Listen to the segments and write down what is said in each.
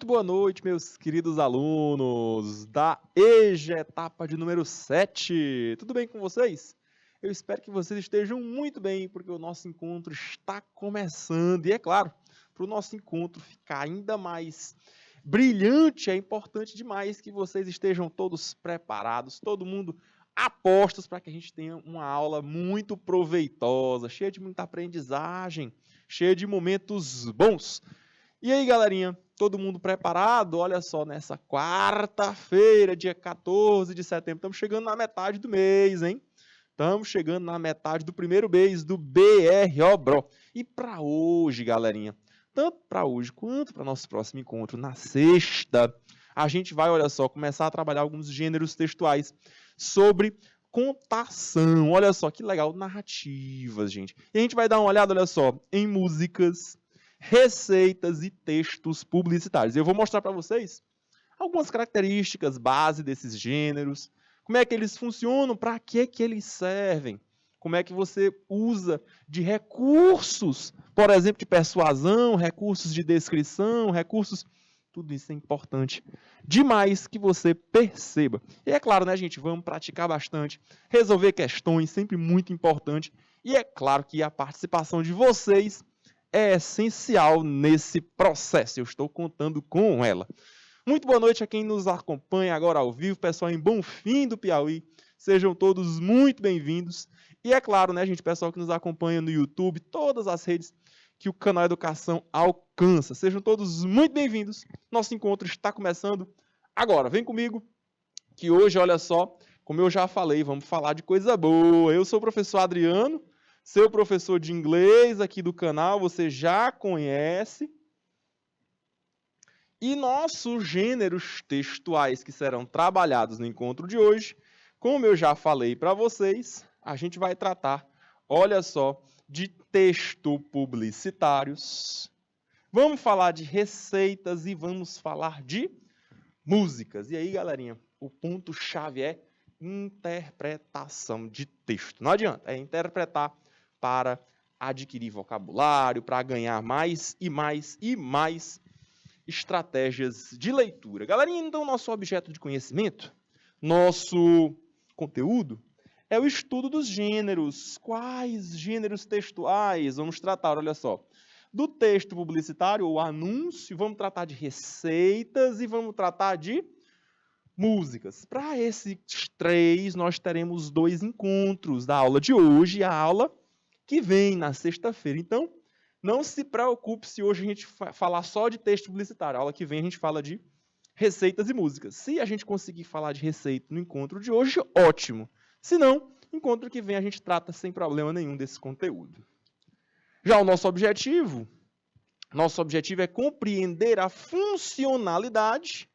boa noite, meus queridos alunos da EJA, etapa de número 7. Tudo bem com vocês? Eu espero que vocês estejam muito bem, porque o nosso encontro está começando. E é claro, para o nosso encontro ficar ainda mais brilhante, é importante demais que vocês estejam todos preparados, todo mundo a postos para que a gente tenha uma aula muito proveitosa, cheia de muita aprendizagem, cheia de momentos bons. E aí, galerinha, todo mundo preparado? Olha só, nessa quarta-feira, dia 14 de setembro, estamos chegando na metade do mês, hein? Estamos chegando na metade do primeiro mês do BRO Bro. E para hoje, galerinha, tanto para hoje quanto para nosso próximo encontro na sexta, a gente vai, olha só, começar a trabalhar alguns gêneros textuais sobre contação. Olha só, que legal, narrativas, gente. E a gente vai dar uma olhada, olha só, em músicas, receitas e textos publicitários. Eu vou mostrar para vocês algumas características base desses gêneros, como é que eles funcionam, para que eles servem, como é que você usa de recursos, por exemplo, de persuasão, recursos de descrição, recursos... Tudo isso é importante demais que você perceba. E é claro, né, gente, vamos praticar bastante, resolver questões, sempre muito importante. E é claro que a participação de vocês é essencial nesse processo. Eu estou contando com ela. Muito boa noite a quem nos acompanha agora ao vivo, pessoal em Bonfim do Piauí. Sejam todos muito bem-vindos. E é claro, né, gente, pessoal que nos acompanha no YouTube, todas as redes que o canal Educação alcança. Sejam todos muito bem-vindos. Nosso encontro está começando agora. Vem comigo, que hoje, olha só, como eu já falei, vamos falar de coisa boa. Eu sou o professor Adriano, seu professor de inglês aqui do canal, você já conhece. E nossos gêneros textuais que serão trabalhados no encontro de hoje, como eu já falei para vocês, a gente vai tratar, olha só, de texto publicitários. Vamos falar de receitas e vamos falar de músicas. E aí, galerinha, o ponto-chave é interpretação de texto. Não adianta, é interpretar para adquirir vocabulário, para ganhar mais e mais e mais estratégias de leitura. Galerinha, então, nosso objeto de conhecimento, nosso conteúdo, é o estudo dos gêneros. Quais gêneros textuais vamos tratar? Olha só. Do texto publicitário, ou anúncio, vamos tratar de receitas e vamos tratar de músicas. Para esses três, nós teremos 2 encontros da aula de hoje e a aula que vem na sexta-feira. Então, não se preocupe se hoje a gente falar só de texto publicitário. A aula que vem a gente fala de receitas e músicas. Se a gente conseguir falar de receita no encontro de hoje, ótimo. Se não, encontro que vem a gente trata sem problema nenhum desse conteúdo. Já o nosso objetivo é compreender a funcionalidade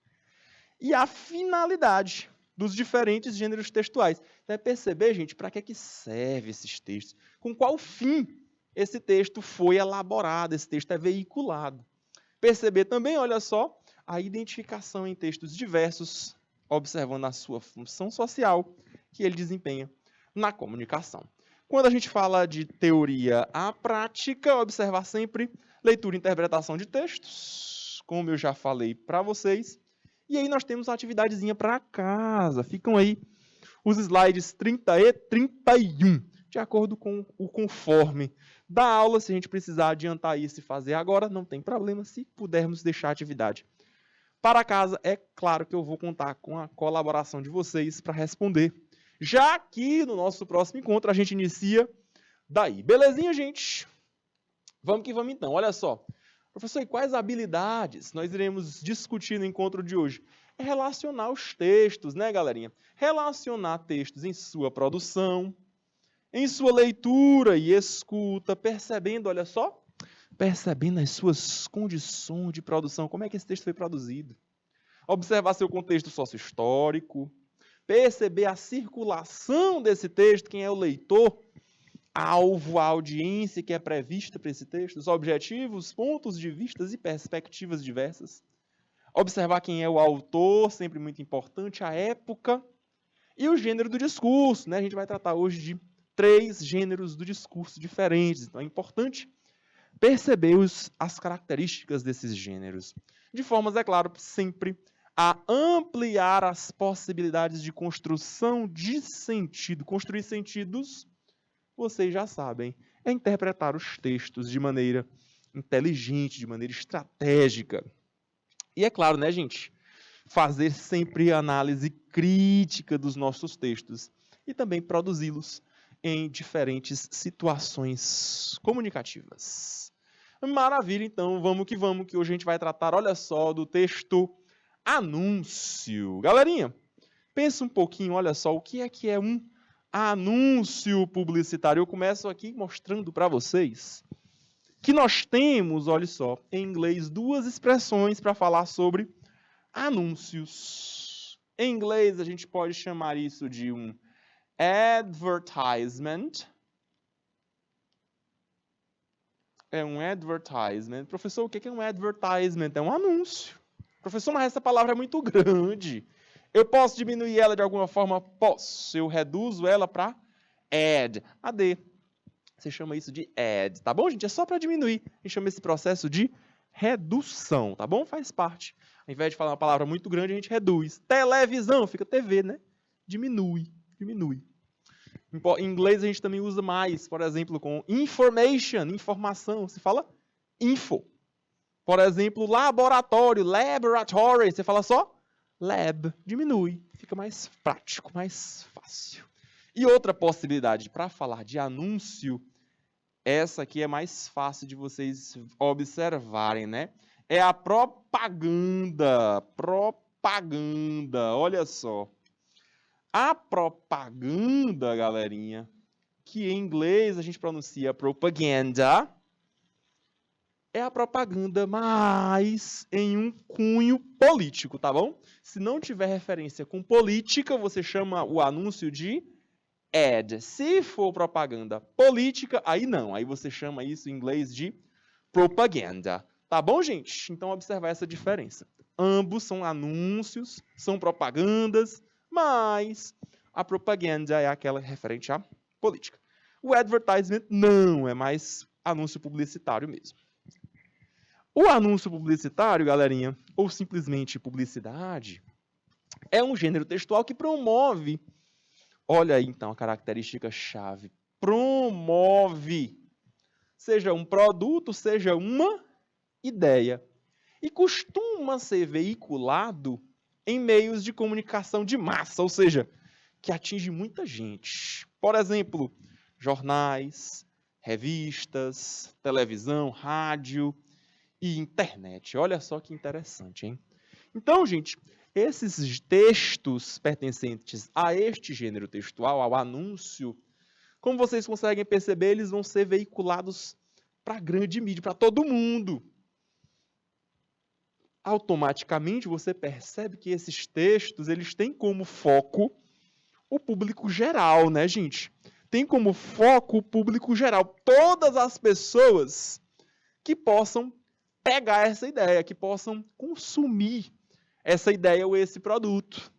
e a finalidade dos diferentes gêneros textuais. É perceber, gente, para que serve esses textos, com qual fim esse texto foi elaborado, esse texto é veiculado. Perceber também, olha só, a identificação em textos diversos, observando a sua função social que ele desempenha na comunicação. Quando a gente fala de teoria à prática, observar sempre leitura e interpretação de textos, como eu já falei para vocês. E aí nós temos uma atividadezinha para casa. Ficam aí os slides 30 e 31, de acordo com o conforme da aula. Se a gente precisar adiantar isso e fazer agora, não tem problema, se pudermos deixar a atividade para casa. É claro que eu vou contar com a colaboração de vocês para responder. Já que no nosso próximo encontro a gente inicia daí. Belezinha, gente? Vamos que vamos então. Olha só. Professor, e quais habilidades nós iremos discutir no encontro de hoje? É relacionar os textos, né, galerinha? Relacionar textos em sua produção, em sua leitura e escuta, percebendo, olha só, percebendo as suas condições de produção, como é que esse texto foi produzido. Observar seu contexto sócio-histórico, perceber a circulação desse texto, quem é o leitor, alvo, a audiência que é prevista para esse texto, os objetivos, pontos de vista e perspectivas diversas. Observar quem é o autor, sempre muito importante, a época e o gênero do discurso. Né? A gente vai tratar hoje de 3 gêneros do discurso diferentes. Então é importante perceber as características desses gêneros. De formas, é claro, sempre a ampliar as possibilidades de construção de sentido. Construir sentidos, vocês já sabem, é interpretar os textos de maneira inteligente, de maneira estratégica. E é claro, né, gente? Fazer sempre análise crítica dos nossos textos e também produzi-los em diferentes situações comunicativas. Maravilha, então, vamos, que hoje a gente vai tratar, olha só, do texto anúncio. Galerinha, pensa um pouquinho, olha só, o que é um anúncio publicitário? Eu começo aqui mostrando para vocês que nós temos, olha só, em inglês, duas expressões para falar sobre anúncios. Em inglês, a gente pode chamar isso de um advertisement. É um advertisement. Professor, o que é um advertisement? É um anúncio. Professor, mas essa palavra é muito grande. Eu posso diminuir ela de alguma forma? Posso. Eu reduzo ela para AD. Você chama isso de add, tá bom, gente? É só para diminuir. A gente chama esse processo de redução, tá bom? Faz parte. Ao invés de falar uma palavra muito grande, a gente reduz. Televisão, fica TV, né? Diminui. Em inglês a gente também usa mais, por exemplo, com information, informação. Se fala info. Por exemplo, laboratório, laboratory. Você fala só lab. Diminui. Fica mais prático, mais fácil. E outra possibilidade para falar de anúncio, essa aqui é mais fácil de vocês observarem, né? É a propaganda. Propaganda, olha só. A propaganda, galerinha, que em inglês a gente pronuncia propaganda, é a propaganda, mas em um cunho político, tá bom? Se não tiver referência com política, você chama o anúncio de ad. Se for propaganda política, aí não. Aí você chama isso em inglês de propaganda. Tá bom, gente? Então, observar essa diferença. Ambos são anúncios, são propagandas, mas a propaganda é aquela referente à política. O advertisement não, é mais anúncio publicitário mesmo. O anúncio publicitário, galerinha, ou simplesmente publicidade, é um gênero textual que promove, olha aí então a característica chave, promove, seja um produto, seja uma ideia, e costuma ser veiculado em meios de comunicação de massa, ou seja, que atinge muita gente. Por exemplo, jornais, revistas, televisão, rádio e internet. Olha só que interessante, hein? Então, gente, esses textos pertencentes a este gênero textual, ao anúncio, como vocês conseguem perceber, eles vão ser veiculados para a grande mídia, para todo mundo. Automaticamente você percebe que esses textos, eles têm como foco o público geral, né, gente? Tem como foco o público geral. Todas as pessoas que possam pegar essa ideia, que possam consumir essa ideia ou esse produto.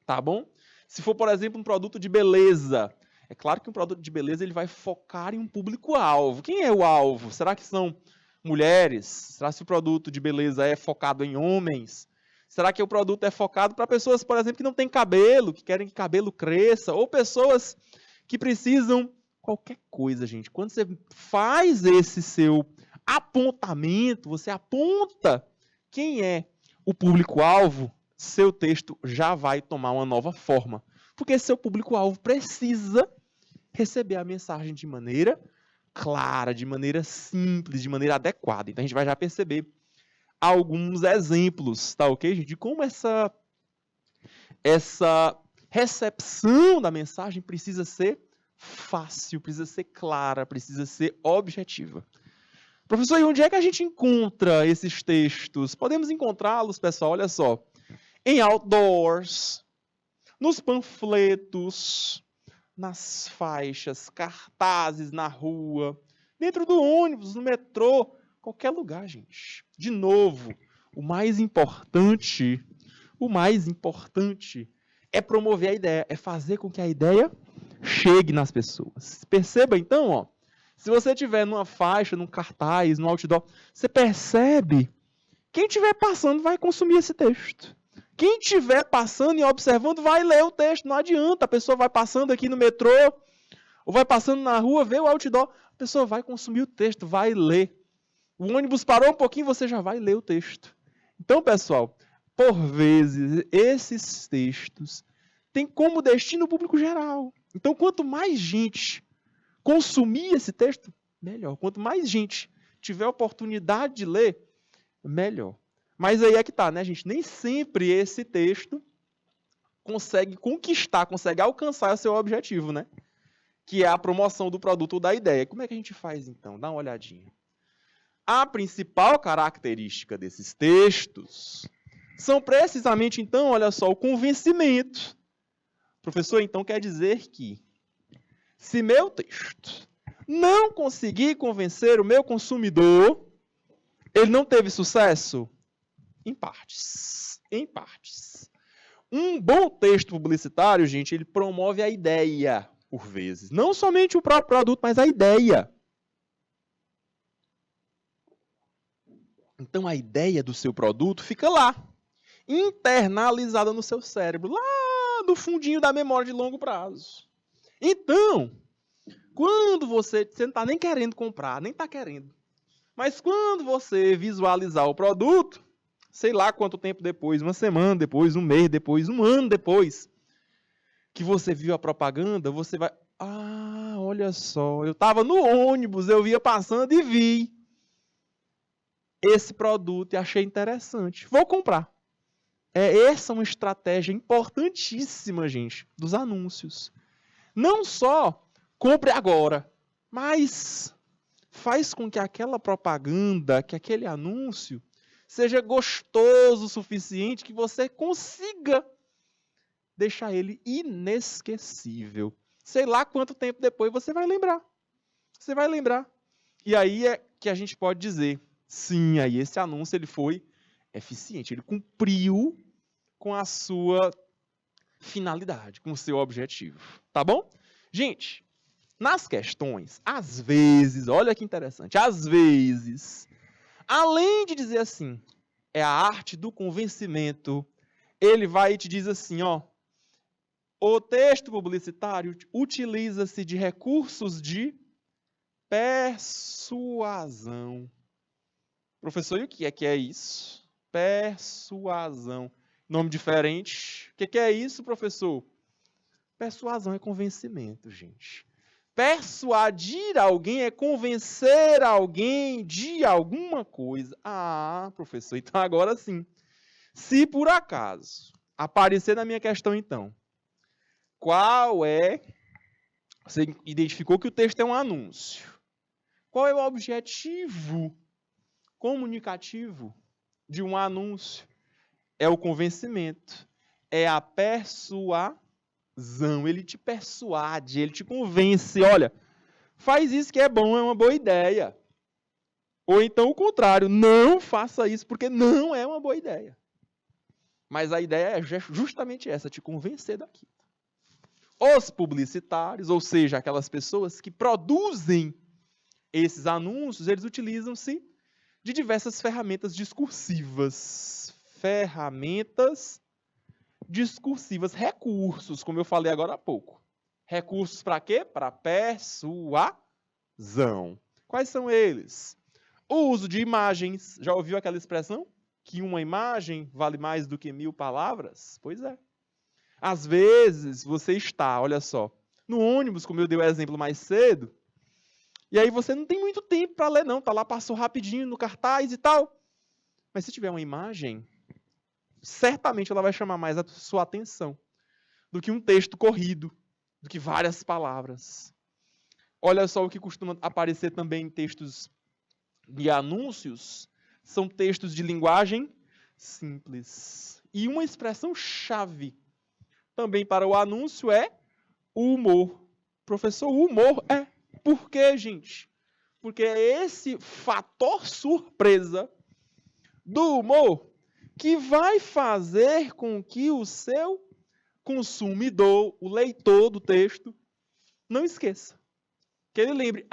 Tá bom? Se for, por exemplo, um produto de beleza, é claro que um produto de beleza ele vai focar em um público-alvo. Quem é o alvo? Será que são mulheres? Será que o produto de beleza é focado em homens? Será que o produto é focado para pessoas, por exemplo, que não têm cabelo, que querem que cabelo cresça, ou pessoas que precisam qualquer coisa, gente. Quando você faz esse seu apontamento, você aponta quem é o público-alvo, seu texto já vai tomar uma nova forma. Porque seu público-alvo precisa receber a mensagem de maneira clara, de maneira simples, de maneira adequada. Então a gente vai já perceber alguns exemplos, tá ok, gente? De como essa recepção da mensagem precisa ser fácil, precisa ser clara, precisa ser objetiva. Professor, e onde é que a gente encontra esses textos? Podemos encontrá-los, pessoal, olha só, em outdoors, nos panfletos, nas faixas, cartazes na rua, dentro do ônibus, no metrô, qualquer lugar, gente. De novo, o mais importante é promover a ideia, é fazer com que a ideia chegue nas pessoas. Perceba então, ó, Se você estiver numa faixa, num cartaz, num outdoor, você percebe, quem estiver passando vai consumir esse texto. Quem estiver passando e observando vai ler o texto, não adianta. A pessoa vai passando aqui no metrô, ou vai passando na rua, vê o outdoor, a pessoa vai consumir o texto, vai ler. O ônibus parou um pouquinho, você já vai ler o texto. Então, pessoal, por vezes, esses textos têm como destino o público geral. Então, quanto mais gente consumir esse texto, melhor. Quanto mais gente tiver oportunidade de ler, melhor. Mas aí é que tá, né, gente? Nem sempre esse texto consegue conquistar, consegue alcançar seu objetivo, né? Que é a promoção do produto ou da ideia. Como é que a gente faz, então? Dá uma olhadinha. A principal característica desses textos são precisamente, então, olha só, o convencimento. Professor, então quer dizer que se meu texto não conseguir convencer o meu consumidor, ele não teve sucesso? Em partes. Em partes. Um bom texto publicitário, gente, ele promove a ideia, por vezes. Não somente o próprio produto, mas a ideia. Então, a ideia do seu produto fica lá, internalizada no seu cérebro, lá no fundinho da memória de longo prazo. Então, quando você não está nem querendo comprar, nem está querendo, mas quando você visualizar o produto, sei lá quanto tempo depois, uma semana depois, um mês depois, um ano depois, que você viu a propaganda, você vai, olha só, eu estava no ônibus, eu via passando e vi esse produto e achei interessante. Vou comprar. Essa é uma estratégia importantíssima, gente, dos anúncios. Não só compre agora, mas faz com que aquela propaganda, que aquele anúncio, seja gostoso o suficiente que você consiga deixar ele inesquecível. Sei lá quanto tempo depois você vai lembrar. Você vai lembrar. E aí é que a gente pode dizer, sim, aí esse anúncio ele foi eficiente, ele cumpriu com a sua finalidade, com o seu objetivo, tá bom? Gente, nas questões, às vezes, olha que interessante, às vezes, além de dizer assim, é a arte do convencimento, ele vai e te diz assim, ó, o texto publicitário utiliza-se de recursos de persuasão. Professor, e o que é isso? Persuasão. Nome diferente. O que é isso, professor? Persuasão é convencimento, gente. Persuadir alguém é convencer alguém de alguma coisa. Professor, então agora sim. Se por acaso aparecer na minha questão, então, qual é... Você identificou que o texto é um anúncio. Qual é o objetivo comunicativo de um anúncio? É o convencimento. É a persuasão. Ele te persuade, ele te convence. Olha, faz isso que é bom, é uma boa ideia. Ou então o contrário, não faça isso porque não é uma boa ideia. Mas a ideia é justamente essa, te convencer daquilo. Os publicitários, ou seja, aquelas pessoas que produzem esses anúncios, eles utilizam-se de diversas ferramentas discursivas. Recursos, como eu falei agora há pouco. Recursos para quê? Para persuasão. Quais são eles? O uso de imagens. Já ouviu aquela expressão? Que uma imagem vale mais do que 1000 palavras? Pois é. Às vezes, você está, olha só, no ônibus, como eu dei o exemplo mais cedo, e aí você não tem muito tempo para ler, não. Tá lá, passou rapidinho no cartaz e tal. Mas se tiver uma imagem, certamente ela vai chamar mais a sua atenção do que um texto corrido, do que várias palavras. Olha só o que costuma aparecer também em textos de anúncios, são textos de linguagem simples. E uma expressão-chave também para o anúncio é o humor. Professor, o humor é. Por quê, gente? Porque é esse fator surpresa do humor que vai fazer com que o seu consumidor, o leitor do texto, não esqueça. Que ele lembre,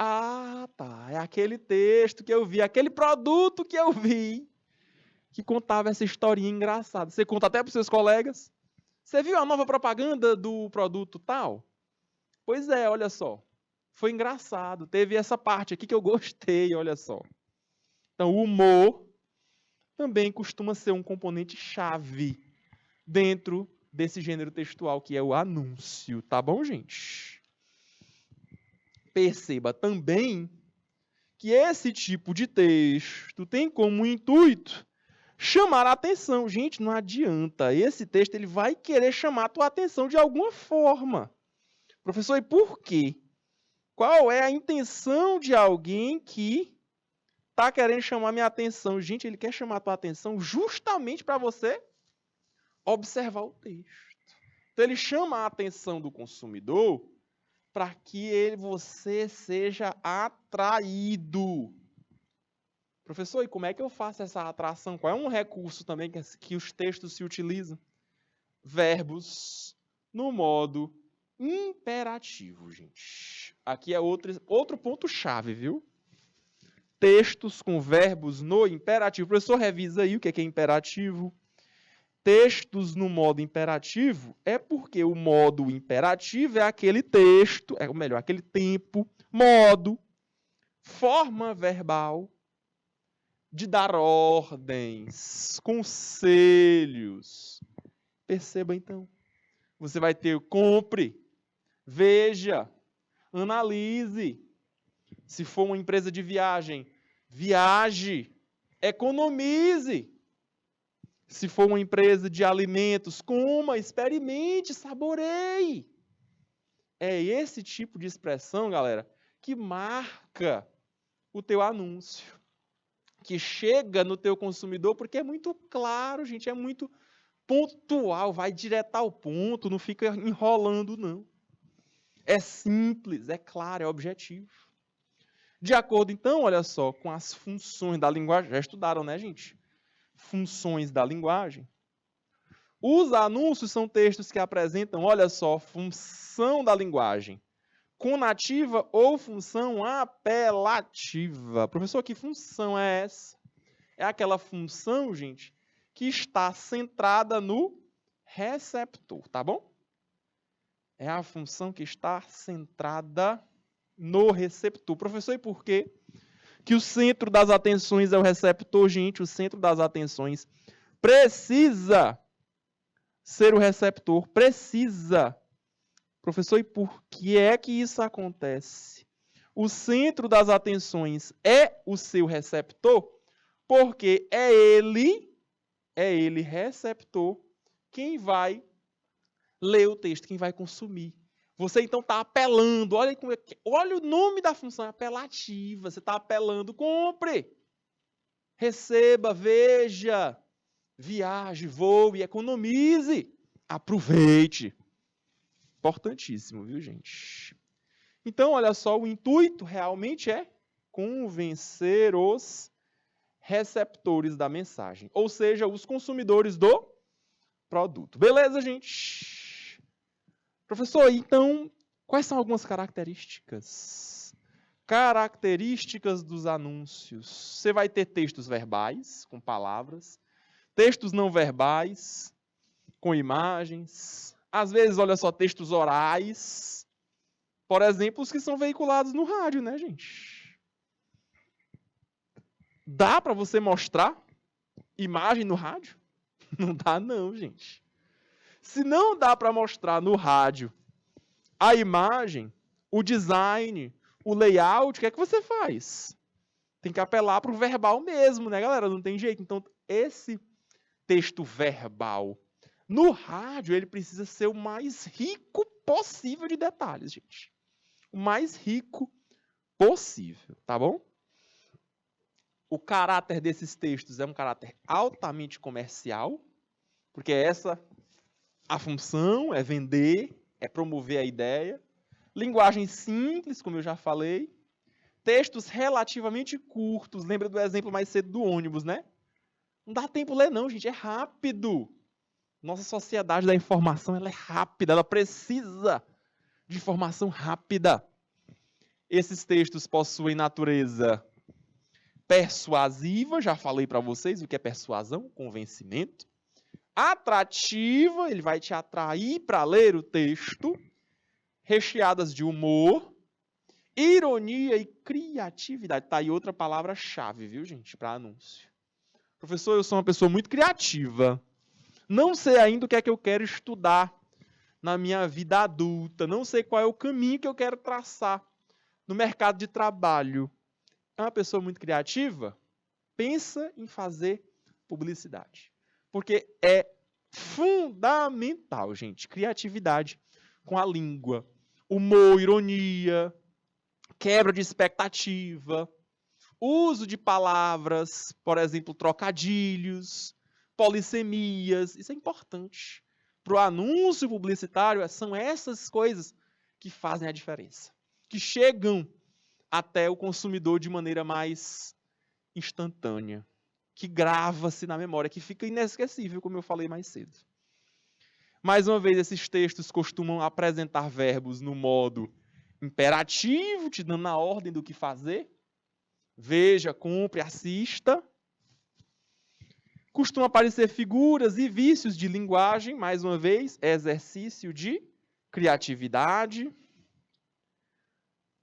tá, é aquele texto que eu vi, aquele produto que eu vi, que contava essa historinha engraçada. Você conta até para os seus colegas. Você viu a nova propaganda do produto tal? Pois é, olha só. Foi engraçado. Teve essa parte aqui que eu gostei, olha só. Então, o humor também costuma ser um componente chave dentro desse gênero textual que é o anúncio, tá bom, gente? Perceba também que esse tipo de texto tem como intuito chamar a atenção. Gente, não adianta. Esse texto ele vai querer chamar a tua atenção de alguma forma. Professor, e por quê? Qual é a intenção de alguém que está querendo chamar minha atenção? Gente, ele quer chamar a tua atenção justamente para você observar o texto. Então, ele chama a atenção do consumidor para que você seja atraído. Professor, e como é que eu faço essa atração? Qual é um recurso também que os textos se utilizam? Verbos no modo imperativo, gente. Aqui é outro ponto-chave, viu? Textos com verbos no imperativo. Professor, revisa aí o que é imperativo. Textos no modo imperativo é porque o modo imperativo é aquele texto, ou melhor, aquele tempo, modo, forma verbal de dar ordens, conselhos. Perceba então. Você vai ter compre, veja, analise. Se for uma empresa de viagem, viaje, economize. Se for uma empresa de alimentos, coma, experimente, saboreie. É esse tipo de expressão, galera, que marca o teu anúncio, que chega no teu consumidor, porque é muito claro, gente, é muito pontual, vai direto ao ponto, não fica enrolando, não. É simples, é claro, é objetivo. De acordo, então, olha só, com as funções da linguagem, já estudaram, né, gente? Funções da linguagem. Os anúncios são textos que apresentam, olha só, função da linguagem, conativa ou função apelativa. Professor, que função é essa? É aquela função, gente, que está centrada no receptor, tá bom? É a função que está centrada no receptor. Professor, e por quê? Que o centro das atenções é o receptor, gente. O centro das atenções precisa ser o receptor. Precisa. Professor, e por que é que isso acontece? O centro das atenções é o seu receptor, porque é ele, receptor, quem vai ler o texto, quem vai consumir. Você então está apelando, olha o nome da função, apelativa, você está apelando, compre, receba, veja, viaje, voe, economize, aproveite. Importantíssimo, viu, gente? Então, olha só, o intuito realmente é convencer os receptores da mensagem, ou seja, os consumidores do produto. Beleza, gente? Professor, então, quais são algumas características? Características dos anúncios. Você vai ter textos verbais, com palavras, textos não verbais, com imagens, às vezes, olha só, textos orais, por exemplo, os que são veiculados no rádio, né, gente? Dá para você mostrar imagem no rádio? Não dá não, gente. Se não dá para mostrar no rádio a imagem, o design, o layout, o que é que você faz? Tem que apelar para o verbal mesmo, né, galera? Não tem jeito. Então, esse texto verbal no rádio, ele precisa ser o mais rico possível de detalhes, gente. O mais rico possível, tá bom? O caráter desses textos é um caráter altamente comercial, porque essa a função é vender, é promover a ideia. Linguagem simples, como eu já falei. Textos relativamente curtos. Lembra do exemplo mais cedo do ônibus, né? Não dá tempo ler não, gente. É rápido. Nossa sociedade da informação, ela é rápida. Ela precisa de informação rápida. Esses textos possuem natureza persuasiva, já falei para vocês o que é persuasão, convencimento. Atrativa, ele vai te atrair para ler o texto. Recheadas de humor, ironia e criatividade. Tá aí outra palavra-chave, viu, gente, para anúncio. Professor, eu sou uma pessoa muito criativa. Não sei ainda o que é que eu quero estudar na minha vida adulta. Não sei qual é o caminho que eu quero traçar no mercado de trabalho. É uma pessoa muito criativa? Pensa em fazer publicidade. Porque é fundamental, gente, criatividade com a língua. Humor, ironia, quebra de expectativa, uso de palavras, por exemplo, trocadilhos, polissemias. Isso é importante. Para o anúncio publicitário, são essas coisas que fazem a diferença, que chegam até o consumidor de maneira mais instantânea, que grava-se na memória, que fica inesquecível, como eu falei mais cedo. Mais uma vez, esses textos costumam apresentar verbos no modo imperativo, te dando a ordem do que fazer. Veja, compre, assista. Costumam aparecer figuras e vícios de linguagem, mais uma vez, exercício de criatividade.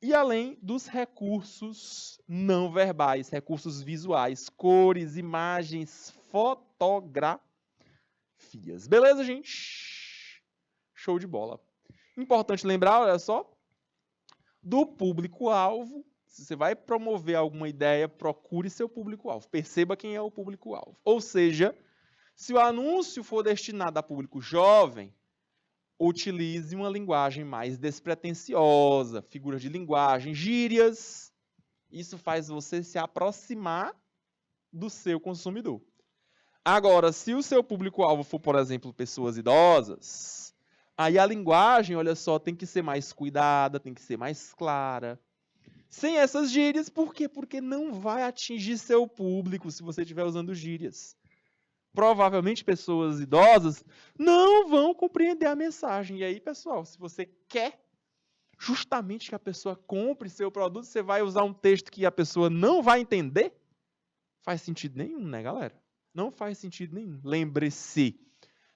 E além dos recursos não verbais, recursos visuais, cores, imagens, fotografias. Beleza, gente? Show de bola. Importante lembrar, olha só, do público-alvo. Se você vai promover alguma ideia, procure seu público-alvo. Perceba quem é o público-alvo. Ou seja, se o anúncio for destinado a público jovem, utilize uma linguagem mais despretensiosa, figuras de linguagem, gírias. Isso faz você se aproximar do seu consumidor. Agora, se o seu público-alvo for, por exemplo, pessoas idosas, aí a linguagem, olha só, tem que ser mais cuidada, tem que ser mais clara. Sem essas gírias, por quê? Porque não vai atingir seu público se você estiver usando gírias. Provavelmente pessoas idosas não vão compreender a mensagem. E aí, pessoal, se você quer justamente que a pessoa compre seu produto, você vai usar um texto que a pessoa não vai entender? Faz sentido nenhum, né, galera? Não faz sentido nenhum. Lembre-se,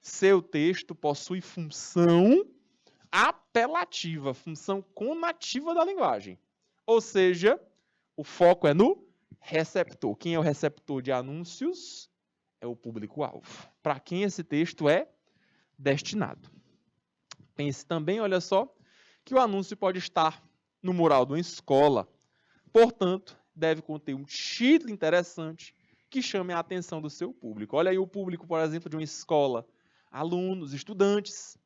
seu texto possui função apelativa, função conativa da linguagem. Ou seja, o foco é no receptor. Quem é o receptor de anúncios? É o público-alvo. Para quem esse texto é destinado. Pense também, olha só, que o anúncio pode estar no mural de uma escola. Portanto, deve conter um título interessante que chame a atenção do seu público. Olha aí o público, por exemplo, de uma escola. Alunos, estudantes.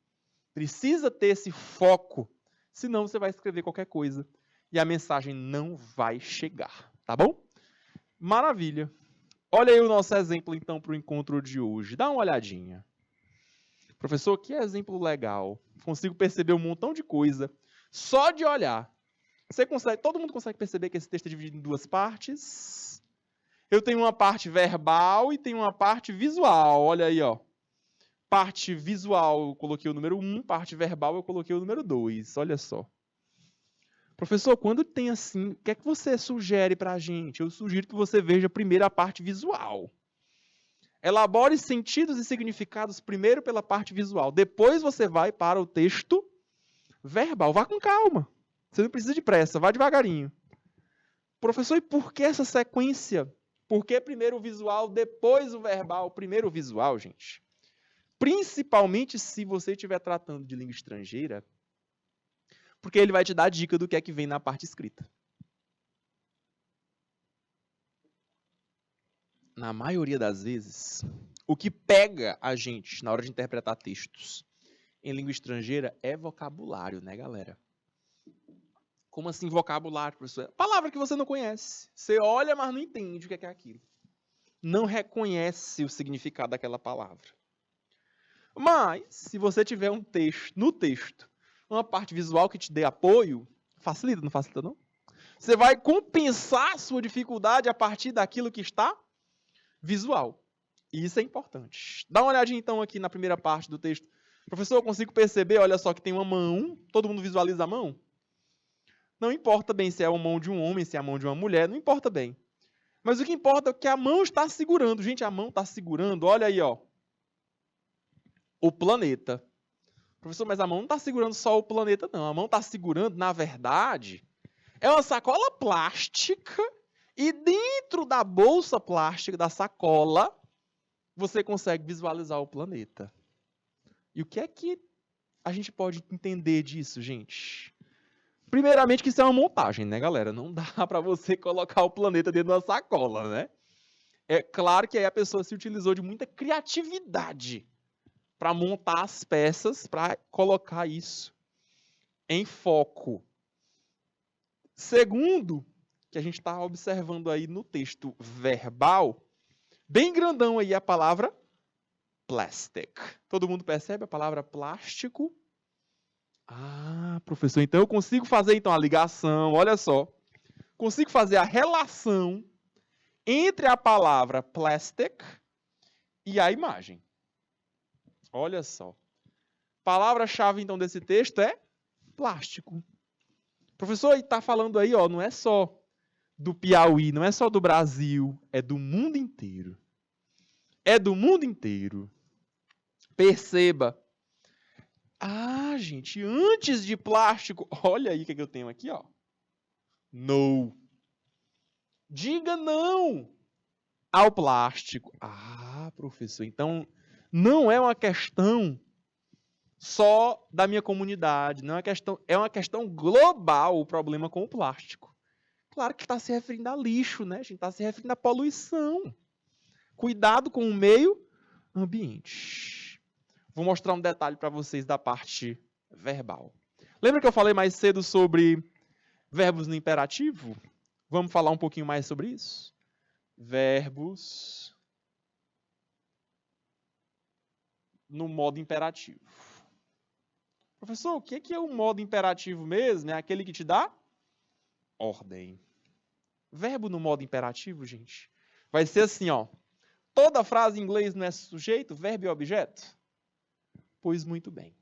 Precisa ter esse foco, senão você vai escrever qualquer coisa e a mensagem não vai chegar, tá bom? Maravilha. Olha aí o nosso exemplo, então, para o encontro de hoje. Dá uma olhadinha. Professor, que exemplo legal. Consigo perceber um montão de coisa só de olhar. Todo mundo consegue perceber que esse texto é dividido em duas partes? Eu tenho uma parte verbal e tenho uma parte visual. Olha aí, ó. Parte visual eu coloquei o número 1, parte verbal eu coloquei o número 2. Olha só. Professor, quando tem assim, o que é que você sugere para a gente? Eu sugiro que você veja primeiro a parte visual. Elabore sentidos e significados primeiro pela parte visual. Depois você vai para o texto verbal. Vá com calma. Você não precisa de pressa, vá devagarinho. Professor, e por que essa sequência? Por que primeiro o visual, depois o verbal? Primeiro o visual, gente. Principalmente se você estiver tratando de língua estrangeira, porque ele vai te dar a dica do que é que vem na parte escrita. Na maioria das vezes, o que pega a gente na hora de interpretar textos em língua estrangeira é vocabulário, né, galera? Como assim vocabulário, professor? Palavra que você não conhece. Você olha, mas não entende o que é aquilo. Não reconhece o significado daquela palavra. Mas, se você tiver um texto, no texto, uma parte visual que te dê apoio, facilita, não facilita não? Você vai compensar a sua dificuldade a partir daquilo que está visual. E isso é importante. Dá uma olhadinha então aqui na primeira parte do texto. Professor, eu consigo perceber, olha só, que tem uma mão. Todo mundo visualiza a mão? Não importa bem se é a mão de um homem, se é a mão de uma mulher, não importa bem. Mas o que importa é que a mão está segurando. Gente, a mão está segurando, olha aí, ó, o planeta. Professor, mas a mão não está segurando só o planeta, não. A mão está segurando, na verdade, é uma sacola plástica e dentro da bolsa plástica, da sacola, você consegue visualizar o planeta. E o que é que a gente pode entender disso, gente? Primeiramente que isso é uma montagem, né, galera? Não dá para você colocar o planeta dentro da sacola, né? É claro que aí a pessoa se utilizou de muita criatividade para montar as peças, para colocar isso em foco. Segundo, que a gente está observando aí no texto verbal, bem grandão aí a palavra plastic. Todo mundo percebe a palavra plástico? Ah, professor, então eu consigo fazer então a ligação, olha só. Consigo fazer a relação entre a palavra plastic e a imagem. Olha só. Palavra-chave então desse texto é plástico. Professor, está falando aí, ó, não é só do Piauí, não é só do Brasil, é do mundo inteiro. É do mundo inteiro. Perceba. Ah, gente, antes de plástico, olha aí o que eu tenho aqui, ó. No. Diga não ao plástico. Ah, professor, então não é uma questão só da minha comunidade, não é uma questão global o problema com o plástico. Claro que está se referindo a lixo, né? A gente está se referindo à poluição. Cuidado com o meio ambiente. Vou mostrar um detalhe para vocês da parte verbal. Lembra que eu falei mais cedo sobre verbos no imperativo? Vamos falar um pouquinho mais sobre isso? Verbos no modo imperativo. Professor, o que é o modo imperativo mesmo? É aquele que te dá ordem. Verbo no modo imperativo, gente, vai ser assim, ó. Toda frase em inglês não é sujeito, verbo e objeto? Pois muito bem.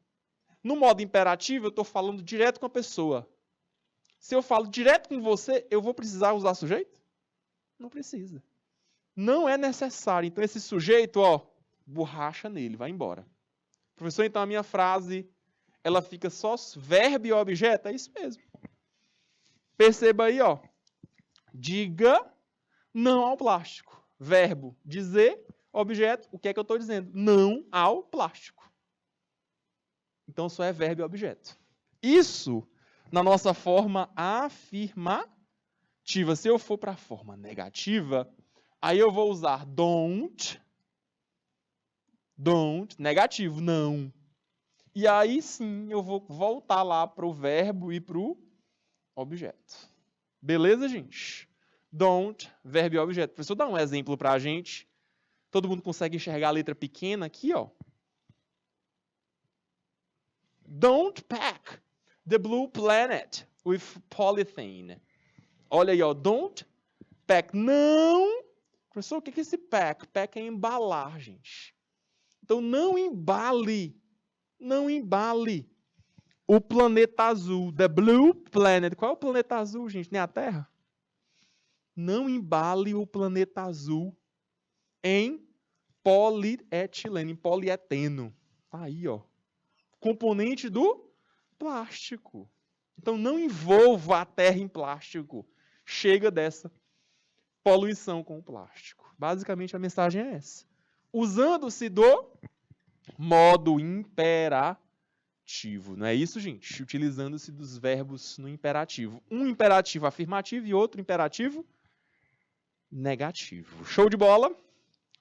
No modo imperativo, eu estou falando direto com a pessoa. Se eu falo direto com você, eu vou precisar usar sujeito? Não precisa. Não é necessário. Então, esse sujeito, ó, borracha nele, vai embora. Professor, então a minha frase, ela fica só verbo e objeto? É isso mesmo. Perceba aí, ó. Diga não ao plástico. Verbo, dizer. Objeto, o que é que eu estou dizendo? Não ao plástico. Então, só é verbo e objeto. Isso na nossa forma afirmativa. Se eu for para a forma negativa, aí eu vou usar don't, negativo, não. E aí sim eu vou voltar lá para o verbo e para o objeto. Beleza, gente? Don't, verbo e objeto. Professor, dá um exemplo para a gente. Todo mundo consegue enxergar a letra pequena aqui, ó. Don't pack the blue planet with polythene. Olha aí, ó. Don't pack. Não. Professor, o que é esse pack? Pack é embalar, gente. Então, não embale. Não embale o planeta azul. The blue planet. Qual é o planeta azul, gente? Nem a Terra? Não embale o planeta azul em polietileno, em polieteno. Tá aí, ó. Componente do plástico. Então, não envolva a Terra em plástico. Chega dessa poluição com o plástico. Basicamente, a mensagem é essa. Usando-se do modo imperativo. Não é isso, gente? Utilizando-se dos verbos no imperativo. Um imperativo afirmativo e outro imperativo negativo. Show de bola?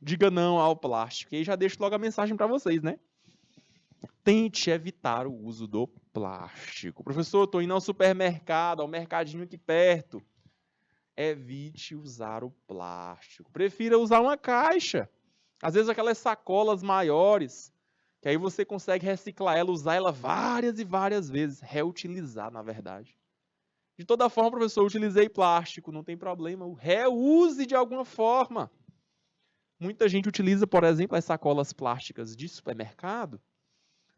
Diga não ao plástico. E aí já deixo logo a mensagem para vocês, né? Tente evitar o uso do plástico. Professor, eu estou indo ao supermercado, ao mercadinho aqui perto. Evite usar o plástico. Prefira usar uma caixa. Às vezes aquelas sacolas maiores, que aí você consegue reciclar ela, usar ela várias e várias vezes. Reutilizar, na verdade. De toda forma, professor, eu utilizei plástico, não tem problema. Reuse de alguma forma. Muita gente utiliza, por exemplo, as sacolas plásticas de supermercado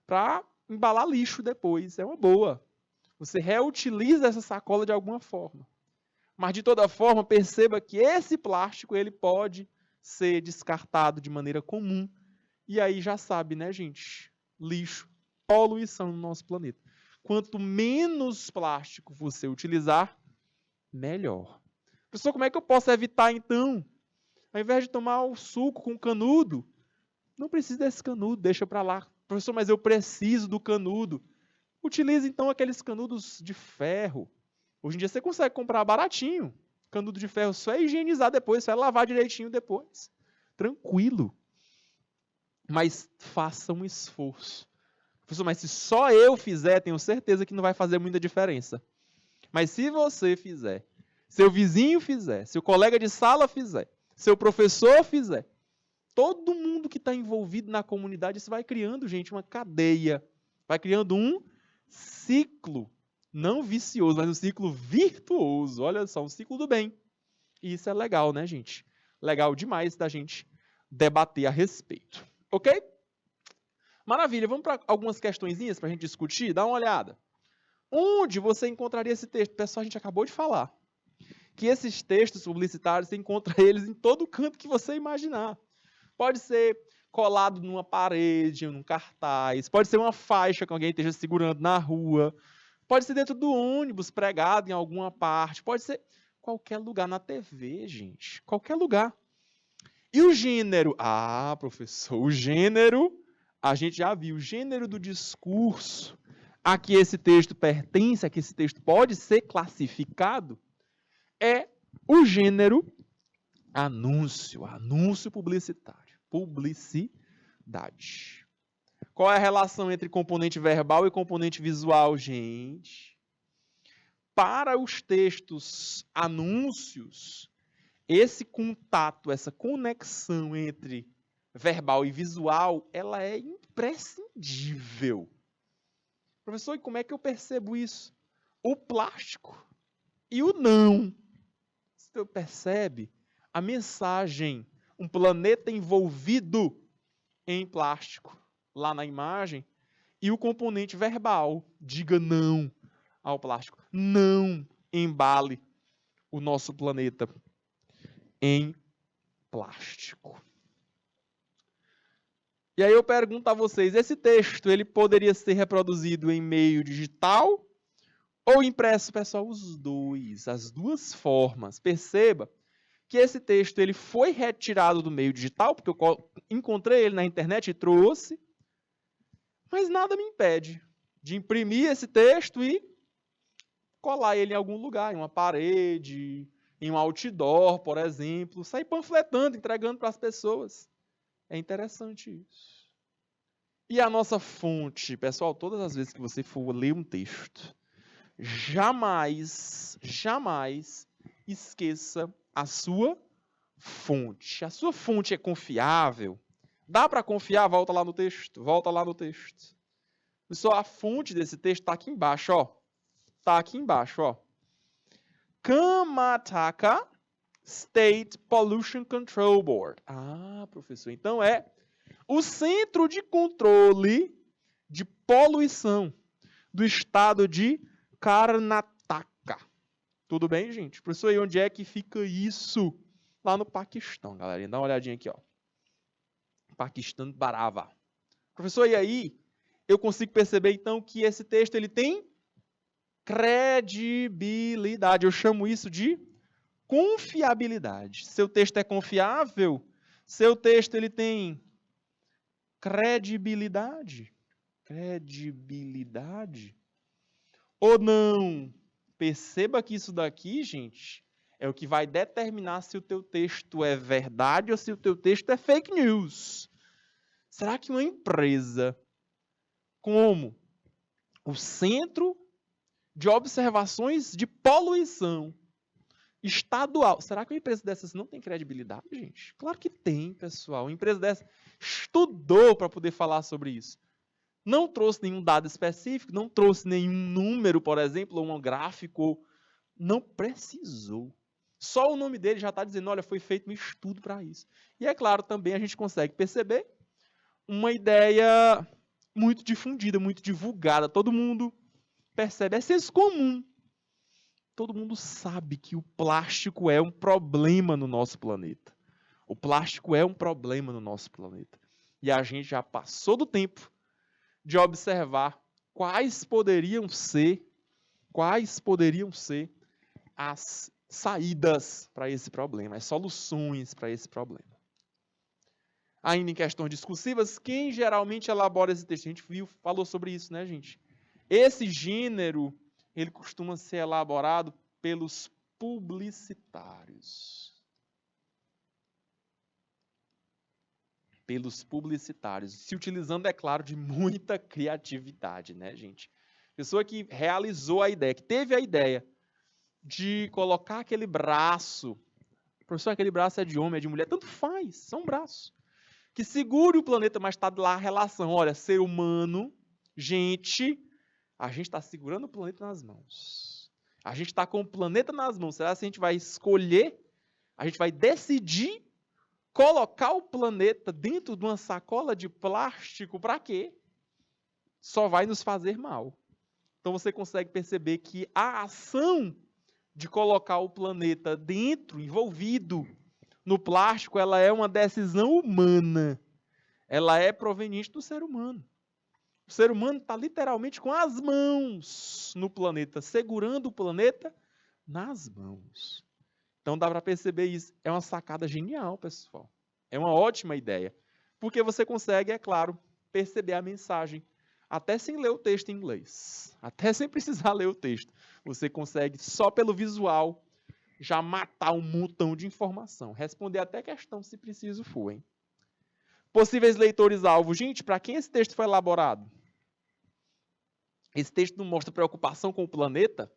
para embalar lixo depois. É uma boa. Você reutiliza essa sacola de alguma forma. Mas, de toda forma, perceba que esse plástico ele pode ser descartado de maneira comum. E aí já sabe, né, gente? Lixo, poluição no nosso planeta. Quanto menos plástico você utilizar, melhor. Professor, como é que eu posso evitar, então? Ao invés de tomar o suco com canudo, não precisa desse canudo, deixa para lá. Professor, mas eu preciso do canudo. Utilize, então, aqueles canudos de ferro. Hoje em dia você consegue comprar baratinho. Canudo de ferro só é higienizar depois, só é lavar direitinho depois. Tranquilo. Mas faça um esforço. Professor, mas se só eu fizer, tenho certeza que não vai fazer muita diferença. Mas se você fizer, seu vizinho fizer, seu colega de sala fizer, seu professor fizer, todo mundo que está envolvido na comunidade, isso vai criando, gente, uma cadeia. Vai criando um ciclo, não vicioso, mas um ciclo virtuoso. Olha só, um ciclo do bem. E isso é legal, né, gente? Legal demais da gente debater a respeito. Ok? Maravilha, vamos para algumas questõezinhas para a gente discutir? Dá uma olhada. Onde você encontraria esse texto? Pessoal, a gente acabou de falar que esses textos publicitários, você encontra eles em todo canto que você imaginar. Pode ser colado numa parede, num cartaz, pode ser uma faixa que alguém esteja segurando na rua, pode ser dentro do ônibus, pregado em alguma parte, pode ser qualquer lugar na TV, gente, qualquer lugar. E o gênero? Ah, professor, o gênero, a gente já viu, o gênero do discurso a que esse texto pertence, a que esse texto pode ser classificado, é o gênero anúncio, anúncio publicitário, publicidade. Qual é a relação entre componente verbal e componente visual, gente? Para os textos anúncios, esse contato, essa conexão entre verbal e visual, ela é imprescindível. Professor, e como é que eu percebo isso? O plástico e o não. Você percebe a mensagem, um planeta envolvido em plástico, lá na imagem, e o componente verbal, diga não ao plástico. Não embale o nosso planeta em plástico. E aí eu pergunto a vocês, esse texto, ele poderia ser reproduzido em meio digital ou impresso? Pessoal, os dois, as duas formas. Perceba que esse texto ele foi retirado do meio digital, porque eu encontrei ele na internet e trouxe, mas nada me impede de imprimir esse texto e colar ele em algum lugar, em uma parede, em um outdoor, por exemplo, sair panfletando, entregando para as pessoas. É interessante isso. E a nossa fonte, pessoal, todas as vezes que você for ler um texto, jamais esqueça a sua fonte. A sua fonte é confiável? Dá para confiar? Volta lá no texto. Volta lá no texto. Pessoal, a fonte desse texto está aqui embaixo, ó. Está aqui embaixo, ó. Karnataka State Pollution Control Board. Ah, professor, então é o Centro de Controle de Poluição do estado de Karnataka. Tudo bem, gente? Professor, e onde é que fica isso? Lá no Paquistão, galerinha. Dá uma olhadinha aqui, ó. Paquistão Barava. Professor, e aí? Eu consigo perceber, então, que esse texto ele tem credibilidade. Eu chamo isso de confiabilidade. Seu texto é confiável? Seu texto ele tem credibilidade? Credibilidade? Ou não? Perceba que isso daqui, gente, é o que vai determinar se o teu texto é verdade ou se o teu texto é fake news. Será que uma empresa como o Centro de Observações de Poluição Estadual, será que uma empresa dessas não tem credibilidade, gente? Claro que tem, pessoal. Uma empresa dessa estudou para poder falar sobre isso. Não trouxe nenhum dado específico, não trouxe nenhum número, por exemplo, ou um gráfico. Não precisou. Só o nome dele já está dizendo, olha, foi feito um estudo para isso. E é claro, também a gente consegue perceber uma ideia muito difundida, muito divulgada. Todo mundo percebe, é senso comum. Todo mundo sabe que o plástico é um problema no nosso planeta. O plástico é um problema no nosso planeta. E a gente já passou do tempo de observar quais poderiam ser as saídas para esse problema, as soluções para esse problema. Ainda em questões discursivas, quem geralmente elabora esse texto? A gente falou sobre isso, né, gente? Esse gênero, ele costuma ser elaborado pelos publicitários. Pelos publicitários, se utilizando, é claro, de muita criatividade, né, gente? Pessoa que realizou a ideia, que teve a ideia de colocar aquele braço, professor, aquele braço é de homem, é de mulher, tanto faz, são braços, que segure o planeta, mas está lá a relação, olha, ser humano, gente, a gente está segurando o planeta nas mãos. A gente está com o planeta nas mãos. Será que a gente vai escolher, a gente vai decidir colocar o planeta dentro de uma sacola de plástico para quê? Só vai nos fazer mal. Então você consegue perceber que a ação de colocar o planeta dentro, envolvido no plástico, ela é uma decisão humana. Ela é proveniente do ser humano. O ser humano está literalmente com as mãos no planeta, segurando o planeta nas mãos. Então dá para perceber isso. É uma sacada genial, pessoal. É uma ótima ideia. Porque você consegue, é claro, perceber a mensagem. Até sem ler o texto em inglês. Até sem precisar ler o texto. Você consegue, só pelo visual, já matar um montão de informação. Responder até questão, se preciso for, hein? Possíveis leitores-alvo. Gente, para quem esse texto foi elaborado? Esse texto não mostra preocupação com o planeta?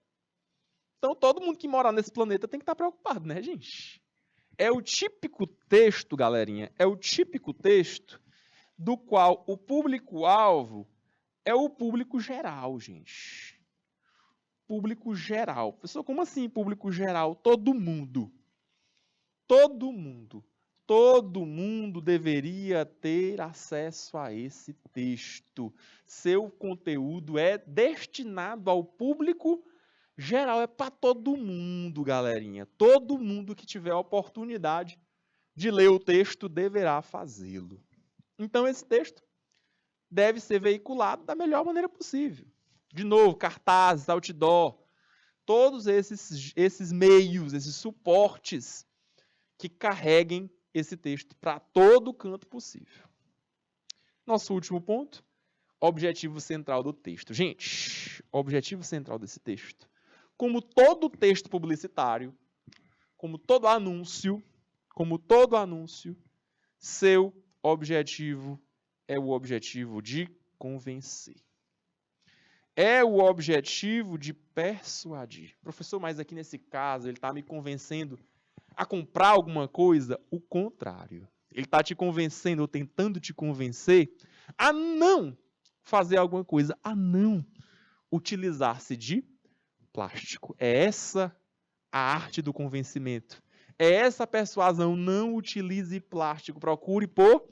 Então, todo mundo que mora nesse planeta tem que estar preocupado, né, gente? É o típico texto, galerinha, é o típico texto do qual o público-alvo é o público geral, gente. Público geral. Pessoal, como assim público geral? Todo mundo. Todo mundo. Todo mundo deveria ter acesso a esse texto. Seu conteúdo é destinado ao público geral, é para todo mundo, galerinha. Todo mundo que tiver a oportunidade de ler o texto deverá fazê-lo. Então, esse texto deve ser veiculado da melhor maneira possível. De novo, cartazes, outdoor, todos esses meios, esses suportes que carreguem esse texto para todo canto possível. Nosso último ponto, objetivo central do texto. Gente, objetivo central desse texto. Como todo texto publicitário, como todo anúncio, seu objetivo é o objetivo de convencer. É o objetivo de persuadir. Professor, mas aqui nesse caso, ele está me convencendo a comprar alguma coisa? O contrário. Ele está te convencendo ou tentando te convencer a não fazer alguma coisa, a não utilizar-se de plástico. É essa a arte do convencimento. É essa a persuasão. Não utilize plástico. Procure por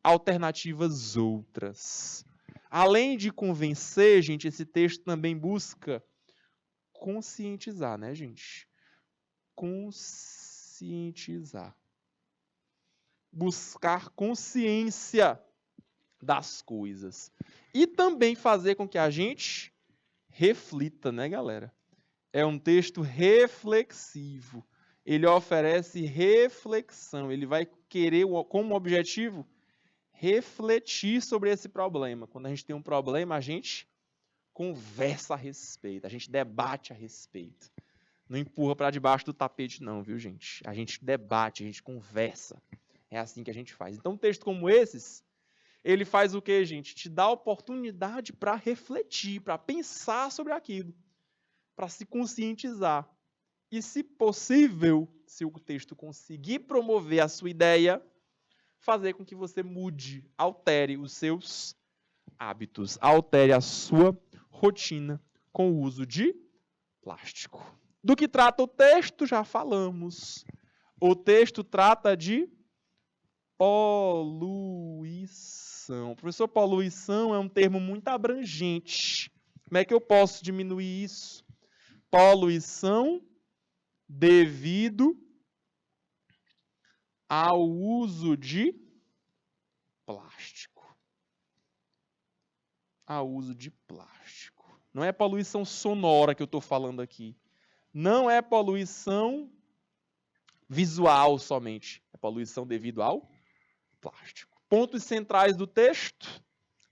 alternativas outras. Além de convencer, gente, esse texto também busca conscientizar, né, gente? Conscientizar. Buscar consciência das coisas. E também fazer com que a gente reflita, né, galera? É um texto reflexivo. Ele oferece reflexão. Ele vai querer, como objetivo, refletir sobre esse problema. Quando a gente tem um problema, a gente conversa a respeito, a gente debate a respeito. Não empurra para debaixo do tapete não, viu, gente? A gente debate, a gente conversa. É assim que a gente faz. Então, um texto como esses, ele faz o quê, gente? Te dá oportunidade para refletir, para pensar sobre aquilo, para se conscientizar. E, se possível, se o texto conseguir promover a sua ideia, fazer com que você mude, altere os seus hábitos, altere a sua rotina com o uso de plástico. Do que trata o texto, já falamos. O texto trata de poluição. Professor, poluição é um termo muito abrangente. Como é que eu posso diminuir isso? Poluição devido ao uso de plástico. Ao uso de plástico. Não é poluição sonora que eu estou falando aqui. Não é poluição visual somente. É poluição devido ao plástico. Pontos centrais do texto.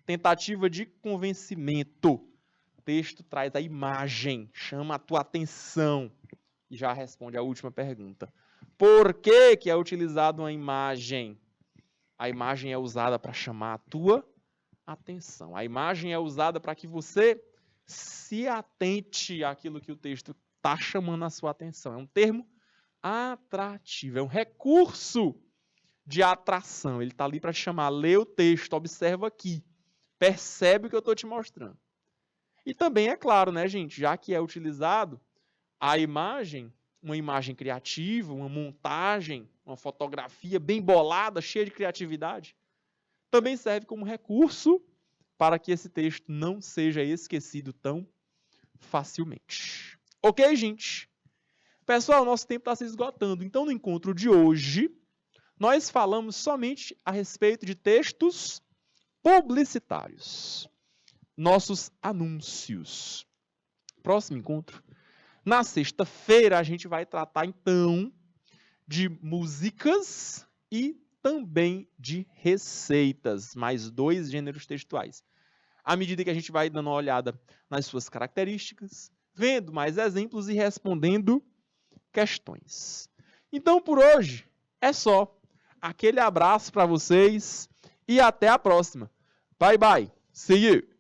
Tentativa de convencimento. O texto traz a imagem, chama a tua atenção. E já responde a última pergunta. Por que é utilizada uma imagem? A imagem é usada para chamar a tua atenção. A imagem é usada para que você se atente àquilo que o texto está chamando a sua atenção. É um termo atrativo, é um recurso de atração. Ele está ali para te chamar. Lê o texto, observa aqui. Percebe o que eu estou te mostrando. E também é claro, né, gente, já que é utilizado a imagem, uma imagem criativa, uma montagem, uma fotografia bem bolada, cheia de criatividade, também serve como recurso para que esse texto não seja esquecido tão facilmente. Ok, gente? Pessoal, nosso tempo está se esgotando. Então, no encontro de hoje, nós falamos somente a respeito de textos publicitários. Nossos anúncios. Próximo encontro. Na sexta-feira, a gente vai tratar, então, de músicas e também de receitas. Mais 2 gêneros textuais. À medida que a gente vai dando uma olhada nas suas características, vendo mais exemplos e respondendo questões. Então, por hoje, é só. Aquele abraço para vocês e até a próxima. Bye, bye. See you.